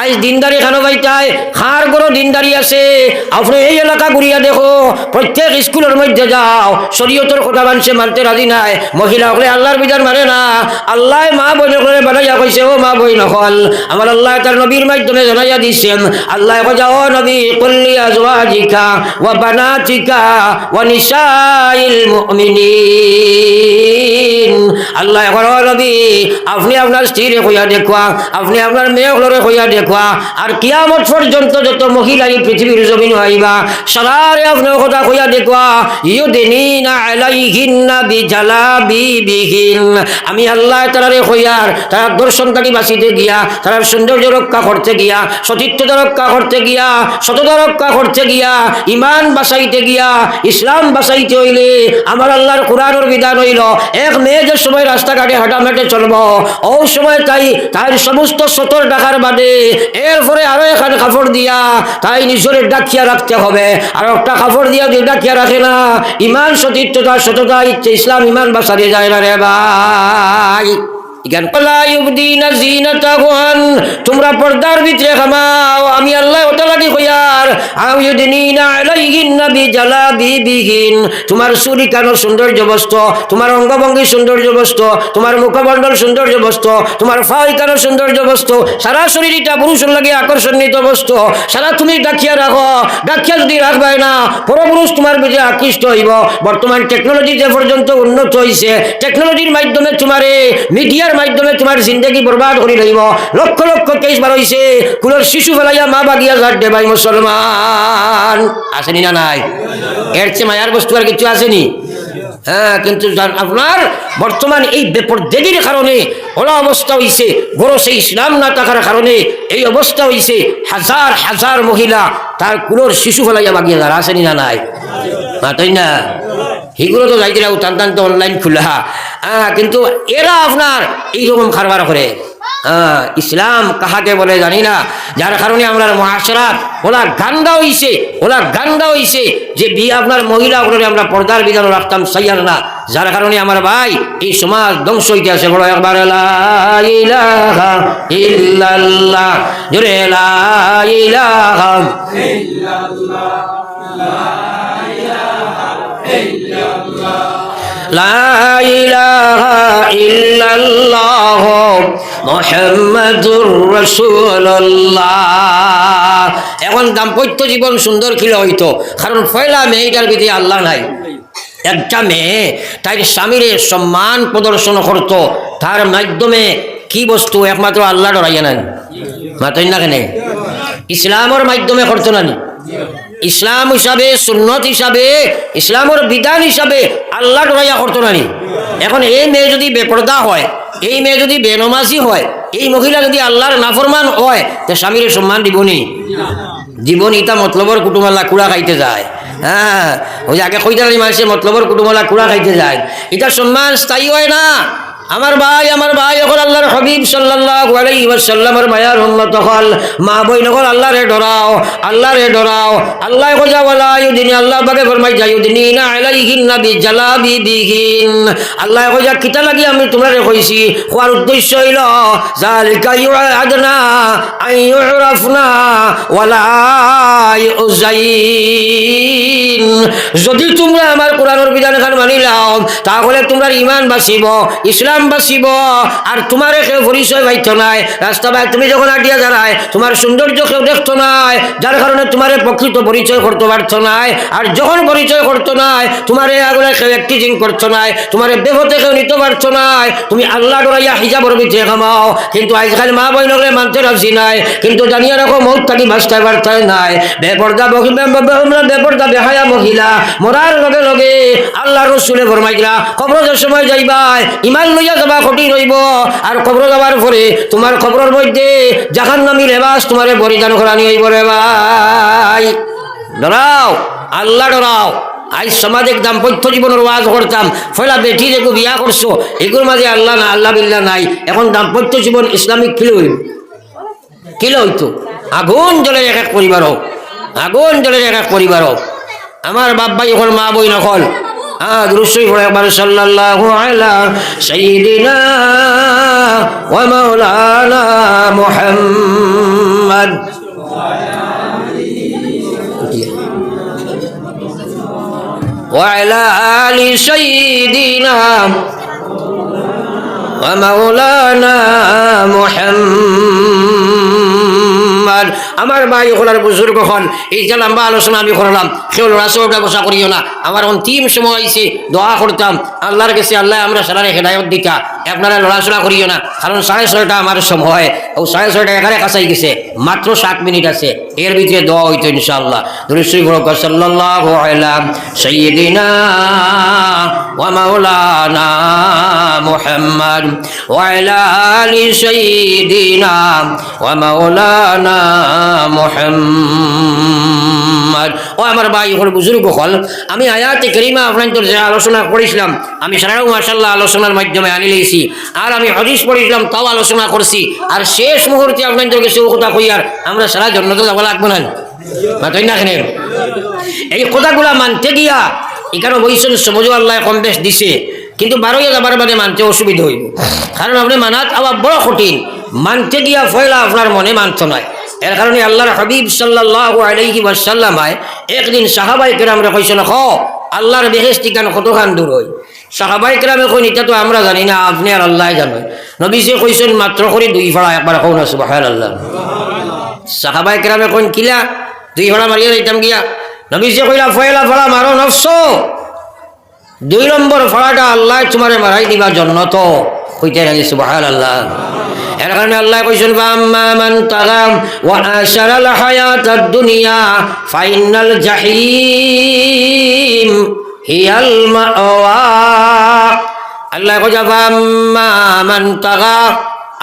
আজ দিনদারি খানো পাইতাই খার গরো দিনদারি আছে আপনি এই এলাকা ঘুরিয়া দেখো প্রত্যেক স্কুলের মধ্যে যাও শরীয়তের কথা মানছে মানতে রাজি নাই মহিলা হলে আল্লাহর বিধান মানে না আল্লাহ মা বোন করে বানাইয়া কইছে ও মা বই নকল আমার আল্লাহ তার নবীর মাধ্যমে জানাইয়া দিচ্ছেন আল্লাহ কইছে ও নবী কুল্লি আজওয়াজিকা ওয়া বানাতিকা ওয়া নিসাইল মুমিনিন আল্লাহ কয় ও নবী আপনি আপনার স্ত্রীরে কইয়া দেখুয়া আপনি আপনার মেয়েগুলোরে কইয়া দেখুয়া আর কিয়ামত পর্যন্ত যত মহিলা এই পৃথিবীর জমিন হইবা সারারে আপনার কথা কইয়া দেখুয়া ইউদিনিনা আলাইহিন্না বিজালাবিবিহিন আমি আল্লাহ তারারে কইয়ার তারা দর্শনকারী বাঁচিতে গিয়া তার সৌন্দর্য রক্ষা করতে গিয়া সতীর্থতা রক্ষা করতে গিয়া সততা রক্ষা করতে গিয়া ইমান বাঁচাইতে গিয়া ইসলাম বাঁচাইতে হইলে আমার আল্লাহর কোরআনের বিধান হইল এক মেয়ে যে সময় রাস্তাঘাটে হাঁটামাটে চলব ও সময় তাই সমস্ত সতর ডাকার বাদে এরপরে আরো এখানে কাপড় দিয়া তাই নিজের ডাকিয়া রাখতে হবে আর একটা কাপড় দিয়া যদি ডাকিয়া রাখে না ইমান সতীর্থতা সততা ইচ্ছে ইসলাম ইমান বাঁচাতে যায় না রে ভাই তোমরা পর্দার ভিতরে খামাও আমি আল্লাহ ওটা লাগি কইয়ার তোমার চুরি কানোর সৌন্দর্য বস্তু তোমার অঙ্গভঙ্গি সৌন্দর্য বস্তু তোমার মুখমণ্ডল সৌন্দর্য বস্তু তোমার ফাই কানোর সৌন্দর্য বস্তু সারা শরীরটা পুরুষের লাগে আকর্ষণীয় বস্তু সারা তুমি ডাকিয়া রাখো ডাকিয়া যদি রাখবাই না পরপুরুষ তোমার ভিতরে আকৃষ্ট হইব বর্তমান টেকনোলজি যে পর্যন্ত উন্নত হয়েছে টেকনোলজির মাধ্যমে তোমারে মিডিয়ার মাধ্যমে তোমার জিন্দগি বরবাদ করে লইব লক্ষ লক্ষ কেস বার হইছে কুলোর শিশু ফেলাইয়া মা বাগিয়া ঝাড় দে ভাই মুসলমান আসেনি না নাই এর চেয়ে মায়ার বস্তু আর কিছু আসেনি হ্যাঁ কিন্তু আপনার বর্তমান এই বেপরদেগির কারণে ওলা অবস্থা হইছে বড় সেই ইসলাম না থাকার কারণে এই অবস্থা হইছে হাজার হাজার মহিলা তার কুলোর শিশু ফেলাইয়া বাগিয়া ঝাড় আসেনি না নাই তাই না সেগুলো তো যাইতে টান টান তো অনলাইন খোলা হ্যাঁ কিন্তু এরা আপনার এইরকম কারবার করে ইসলাম কাহাকে বলে জানি না যার কারণে আমরা মহাশরাত ওলা গান্দা হইছে যে বিয়ে আপনার মহিলা ওগুলো আমরা পর্দার বিধান রাখতাম সাইয়ার না যার কারণে আমার ভাই এই সমাজ ধ্বংস হইতে আছে বড় একবার লা ইলাহা ইল্লাল্লাহ জোরে লা ইলাহা ইল্লাল্লাহ লা ইলাহা ইল্লাল্লাহ মুহাম্মাদুর রাসূলুল্লাহ এখন দাম্পত্য জীবন সুন্দর ছিল হইতো কারণ পয়লা মেয়েটার ভিতরে আল্লাহ নাই একটা মেয়ে তাই স্বামীর সম্মান প্রদর্শন করত তার মাধ্যমে কি বস্তু একমাত্র আল্লাহ ডরাইয়া নেন মাতই না কেন ইসলামের মাধ্যমে করতো না ইসলাম হিসাবে সুন্নত হিসাবে ইসলামের বিধান হিসাবে আল্লাহ ডরাইয়া করতো না এখন এই মেয়ে যদি বেপরদা হয় এই মেয়ে যদি বেনমাজি হয় এই মহিলা যদি আল্লাহর নাফরমান হয় তো স্বামীর সম্মান দিবনি জীবন ইটা মতলবর কুটুমাল্লা কুড়া খাইতে যায় হ্যাঁ ওই আগে কইতারি মানুষে মতলবর কুটুমাল্লা কুড়া খাইতে যায় এটা সম্মান স্থায়ী হয় না আমার ভাই এখন আল্লাহর হাবিব সাল্লাল্লাহু আলাইহি ওয়াসাল্লামের মায়ার উম্মত হল মা বইন হল আল্লাহরে ডরাও আল্লাহ কইয়া ওয়ালা ইউদিন আল্লাহ পাকে ফরমাই যায় ইউদিনা আলাইহিন্না বিজালাবিবিহিন আল্লাহ কইয়া কিতা লাগি আমি তোমারে কইছি কোয়ার উদ্দেশ্য হইল যালিকা ইউআদনা আইয়ুরাফনা ওয়ালা ইউজাইন যদি তোমরা আমার কোরআনের বিধান খান মানিলাও তাহলে তোমরা ঈমান বাঁচিব ইসলাম বাঁচিব আর তোমার কেউ পরিচয় পাইতো নাই রাস্তা ভাই তুমি যখন আটিয়া দাঁড়ায় তোমার সৌন্দর্য কেউ দেখতো নাই যার কারণে তোমার প্রকৃত পরিচয় করতে পারতো নাই আর যখন পরিচয় করতো নাই তোমার আগুনে কেউ একটিজিং করতো নাই তোমার বেহতে কেউ নিতে পারতো নাই তুমি আল্লাহ ডরাইয়া হিজাবর ভিতরে খামাও কিন্তু আজকাল মা বই নগরে মানতে রাখছি নাই কিন্তু জানিয়ে রাখো মৌত থাকি বাঁচতে পারতাই নাই বেপর্দা বেপর্দা বেহায়া মহিলা মরার লগে লগে আল্লাহ রসুলে ফরমাইলা কবরের সময় যাইবাই ইমান লইয়া যাবা কঠিন হইব আর কবর যাবার পরে তোমার কবরের মধ্যে জাহান্নামী লেবাস তোমারে পরিধান করানি হইব রে ভাই ডরাও আল্লাহ ডরাও আজ সমাজে দাম্পত্য জীবনের ওয়াজ করতাম ফলা বেটি যেগু বিয়া করছো এগুলোর মাঝে আল্লাহ না আল্লাহ বিল্লাহ নাই এখন দাম্পত্য জীবন ইসলামিক কিলো হইতো আগুন জ্বলের এক এক পরিবার হোক আমার বাপ ভাই এখন মা বই নকল দুরূদ শরীফ পড়ে একবার সাল্লাল্লাহু আলা সাইয়্যিদিনা ওয়া মাওলানা মুহাম্মদ ওয়া আলা আলি সাইয়্যিদিনা ওয়া মাওলানা মুহাম্মদ। আমার ভাই হলার বুজুর্গ হন, এই যে লম্বা আলোচনা আমি করলাম সেও লড়াচড়া বসা করিও না। আমার অন্তিম সময় আইছে, দোয়া করতাম আল্লাহর কাছে, আল্লাহ আমরা সারারে হেদায়ত দিতা, আপনারা লড়াচড়া করিও না, কারণ 6:30 আমার সময়, ও 6:30 এখানে কাছাই গেছে, মাত্র 7 মিনিট আছে, এর ভিতরে দোয়া হইতো ইনশাআল্লাহ। দুরূদ শরীফ পড়ো সাল্লাল্লাহু আলা সাইয়্যিদিনা ওয়া মাওলানা মুহাম্মদ ওয়া আলা আলি সাইয়্যিদিনা ওয়া মাওলানা মুহাম্মদ। ও আমার ভাই হল বুজুর্গ হল, আমি আয়াতে কারিমা আপনাদের যে আলোচনা করেছিলাম, আমি সারাও মাশাআল্লাহ আলোচনার মাধ্যমে আনি লইছি, আর আমি হাদিস পড়েছিলাম তাও আলোচনা করছি, আর শেষ মুহূর্তে আপনাদের কাছে ও কথা কই আর আমরা সারা জন্নতে যাব লাগবে না, তাই না? এই কথাগুলা মানতে গিয়া এখানে বইছেন সমঝো আল্লাহ কম বেশ দিছে, কিন্তু 12 যাবার বাদে মানতে অসুবিধা হইব, কারণ আপনি মানাত আবার বড় কঠিন, মানতে গিয়া ফয়লা আপনার মনে মানত নয়। এর কারণে আল্লাহর হাবিব সাল্লাল্লাহু আলাইহি ওয়াসাল্লাম একদিন সাহাবায়ে কেরামরে কইছেন, খ আল্লাহর বেহেশত কেন কতখান দূর হই? সাহাবায়ে কেরামে কইন, এটা তো আমরা জানি না, আপনি আর আল্লাহ জানেন। নবীজি কইছেন মাত্র করে 2 ফড়া, একবার কও না সুবহানাল্লাহ। সাহাবায়ে কেরামে কইন, কিলা 2 ফড়া মারিয়া যাইতাম গিয়া? নবীজি কইলা, ফয়লা ফড়া মারো নফস, 2 নম্বর ফড়াটা আল্লাহ তোমারে মারাই দিবা জান্নাত, কইতে রাজি সুবহানাল্লাহ। এর কারণে আল্লাহ কইছেন, আম্মা মান তাগাম ওয়া আশারাল হায়াতাদ দুনিয়া ফাইনাল জাহিম হিয়াল মাওয়া। আল্লাহ কইছে, আম্মা মান তাগা,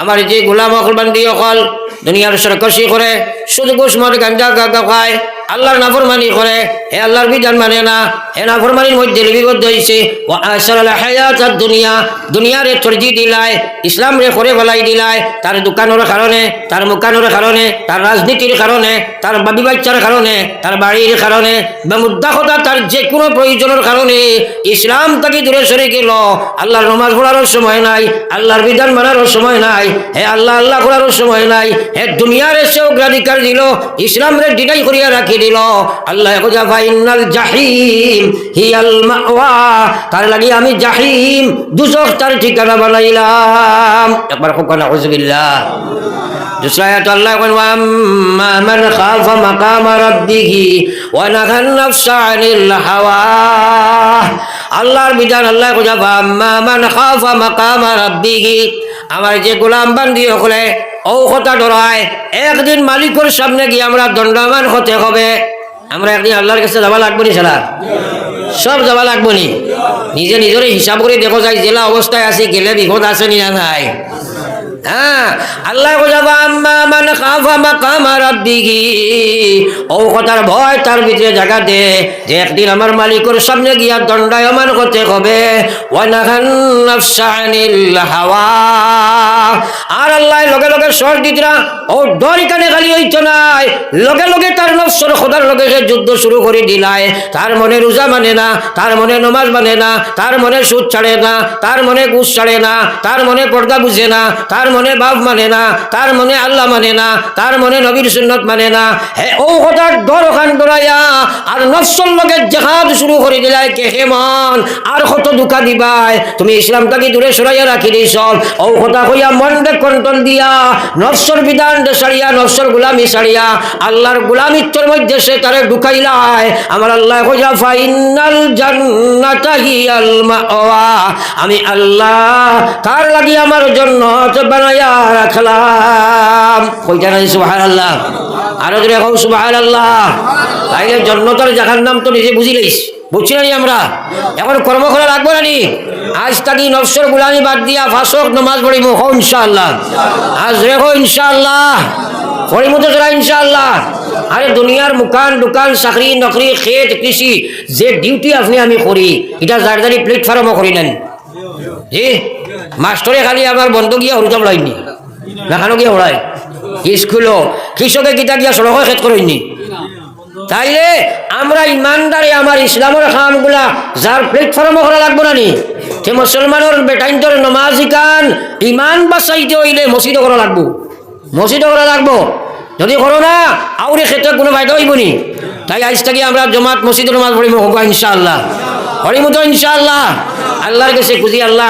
আমার যে গোলাম অকল বান্দি অকল দুনিয়ার সরকশি করে, সুদ ঘুষ মদ গাঞ্জা গাঁজা খায়, আল্লাহর নাফরমানি করে, হে আল্লাহর বিধান মানে না, হে নাফরমানির মধ্যে লিপিবদ্ধ হয়েছে, ও আশরাল হায়াতাদ দুনিয়া, দুনিয়ারে তরজি দিলায়, ইসলাম রে করে বলাই দিলায়, তার দোকানের কারণে, তার মুকানের কারণে, তার রাজনীতির কারণে, তার বাবি বাচ্চার কারণে, তার বাড়ির কারণে, বা মুদ্রা কথা তার যে কোনো প্রয়োজনের কারণে ইসলাম তাকে দূরে সরে গেল, আল্লাহর নামাজ পড়ারও সময় নাই, আল্লাহর বিধান মানারও সময় নাই, হে আল্লাহ আল্লাহ করারও সময় নাই, হে দুনিয়ার এসে অগ্রাধিকার দিল, ইসলাম রে ডিনাই করিয়া রাখি দিল। আল্লাহ কইয়া, ফাইনাল জাহিম হিয়াল মাওয়া, তার লাগি আমি জাহিম দুজখ তার ঠিকানা বানাইলাম। একবার খুব কানা হুজুবিল্লাহ। दूसरा आयत अल्लाह कहन, वअम्मा मन खाफा मकाम रब्बिही व नहन नफ्सा अनिल हवा। আল্লাহর বিধান আল্লাহ কইয়া, वअम्मा मन खाफा मकाम रब्बिही, আমার যে গোলাম বান্দি হলে ও কথা ডরায়, একদিন মালিকের সামনে গিয়ে আমরা দণ্ডায়মান হতে হবে। আমরা একদিন আল্লাহর কাছে যাওয়া লাগবো নি? সারা সব যাওয়া লাগবো নি? নিজে নিজের হিসাব করে দেখো যায় জেলা অবস্থায় আছি, গেলে বিপদ আছে নি না নাই? হ্যাঁ, আল্লাহ কইবা, আম্মা মান খাফা মাকাম রাব্বিহি, ও কথার ভয় তার ভিতরে জায়গা দে যে একদিন আমার মালিকের সামনে গিয়া দণ্ডায়মান করতে হবে। ওয়া নাহান নাফসা আনিল হাওয়া, আর আল্লাহ লগে লগে সর দিতরা, ও ডর কানে খালি হইতো নাই, লগে লগে তার নফসর খোদার লগে সে যুদ্ধ শুরু করে দিলায়। তার মনে রোজা মানে না, তার মনে নমাজ মানে না, তার মনে সুদ ছাড়ে না, তার মনে ঘুষ ছাড়ে না, তার মনে পর্দা বুঝে না, তার মনে বাপ মানে না, তার মনে আল্লাহ মানে না, তার মনে নবীর সুন্নত মানে না। হে ও কথার ডর ওখান ডরাইয়া আর নফসর লগে জেহাদ শুরু করে দিলাই, কে হেমন আর কত দুঃখা দিবাই, তুমি ইসলামটাকে দূরে সরাইয়া রাখি দিস। ও কথা কইয়া মনকে কন্ট্রোল দিয়া নফসর বিধান সারিয়া, নফসর গুলামি সারিয়া আল্লাহর গুলামিত্বর মধ্যে সে তারে ঢুকাইলাই। আমার আল্লাহ কইয়া, ফাইনাল জান্নাতা হিয়াল মাওয়া, আমি আল্লাহ তার লাগি আমার জান্নাত বানাইয়া রাখলাম। কইটা নাই সুবহানাল্লাহ? আরো জোরে কও সুবহানাল্লাহ। তাইলে জান্নাতের জায়গার নাম তো নিজে বুঝি লইস, বুঝছি না আমরা? এখন কর্ম করা লাগবে না নি? আজ তাকি নফসর গুলামি বাদ দিয়া ফাঁসক নমাজ পড়িব ইনশাআল্লাহ। আজ রেখো ইনশাআল্লাহ, পড়িব তো জোরা ইনশাআল্লাহ। আরে দুনিয়ার মুকান দোকান চাকরি নকরি খেত কৃষি যে ডিউটি আপনি আমি করি, এটা জারদারি প্লেটফর্মও করি নেন জি। মাস্টরে খালি আমার বন্ধ গিয়া হরুতা উড়াইনি, দেখানো গিয়া উড়ায়। স্কুলও কৃষকে গীতা গিয়া সড়ক খেত করেননি, তাইলে আমরা ইমানদারে আমার ইসলামের কামগুলা যার প্ল্যাটফর্ম করা লাগবো না নি সে মুসলমানের বেটাইন্তর নমাজি কান ইমান বাঁচাইতে হইলে মসজিদ করা লাগবো, মসজিদ করা লাগবো। যদি করো না আউরে ক্ষেত্রে কোনো ফায়দা হইব নি। তাই আজ থেকে আমরা জমাত মসজিদের নামাজ পড়িব হোক ইনশাআল্লাহ, পড়িব তো ইনশাআল্লাহ। আল্লাহর কাছে খুঁজি আল্লাহ